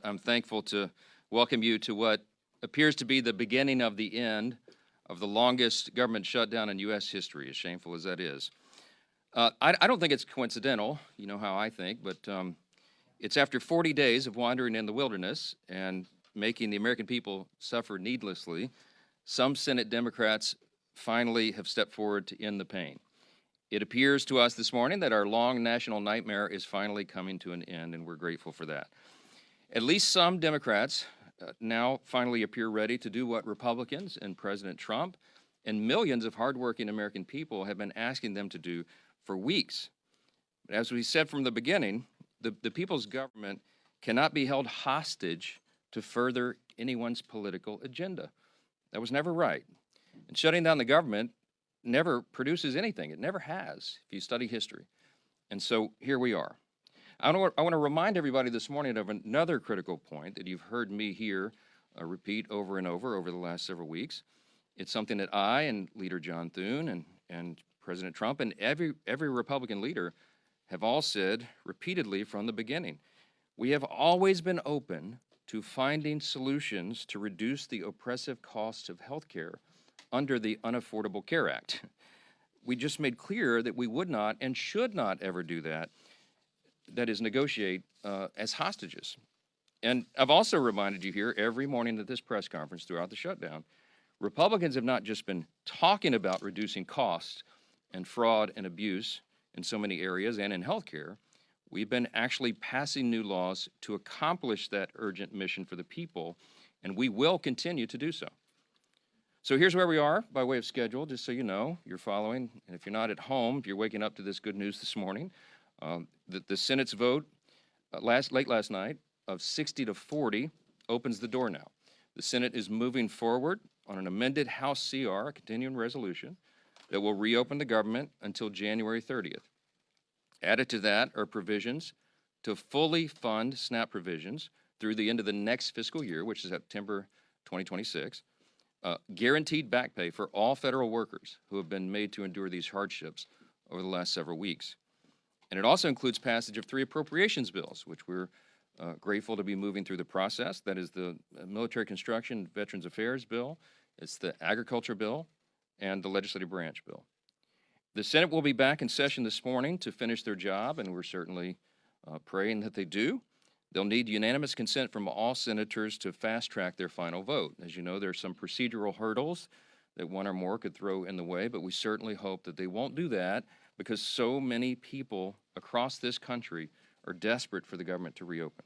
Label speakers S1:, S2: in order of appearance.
S1: I'm thankful to welcome you to what appears to be the beginning of the end of the longest government shutdown in U.S. history, as shameful as that is. I don't think it's coincidental, you know how I think, but it's after 40 days of wandering in the wilderness and making the American people suffer needlessly, some Senate Democrats finally have stepped forward to end the pain. It appears to us this morning that our long national nightmare is finally coming to an end, and we're grateful for that. At least some Democrats now finally appear ready to do what Republicans and President Trump and millions of hardworking American people have been asking them to do for weeks. As we said from the beginning, the people's government cannot be held hostage to further anyone's political agenda. That was never right. And shutting down the government never produces anything. It never has, if you study history. And so here we are. I want to remind everybody this morning of another critical point that you've heard me here repeat over and over the last several weeks. It's something that I and Leader John Thune and President Trump and every Republican leader have all said repeatedly from the beginning. We have always been open to finding solutions to reduce the oppressive costs of health care under the Unaffordable Care Act. We just made clear that we would not and should not ever do that, that is, negotiate as hostages. And I've also reminded you here every morning at this press conference throughout the shutdown, Republicans have not just been talking about reducing costs and fraud and abuse in so many areas and in healthcare. We've been actually passing new laws to accomplish that urgent mission for the people, and we will continue to do so. So here's where we are by way of schedule, just so you know, you're following. And if you're not at home, if you're waking up to this good news this morning, the Senate's vote late last night of 60 to 40 opens the door now. The Senate is moving forward on an amended House CR, a continuing resolution, that will reopen the government until January 30th. Added to that are provisions to fully fund SNAP provisions through the end of the next fiscal year, which is September 2026, guaranteed back pay for all federal workers who have been made to endure these hardships over the last several weeks. And it also includes passage of 3 appropriations bills, which we're grateful to be moving through the process. That is the Military Construction Veterans Affairs bill, it's the Agriculture bill, and the Legislative Branch bill. The Senate will be back in session this morning to finish their job, and we're certainly praying that they do. They'll need unanimous consent from all senators to fast-track their final vote. As you know, there are some procedural hurdles that one or more could throw in the way, but we certainly hope that they won't do that because so many people across this country are desperate for the government to reopen.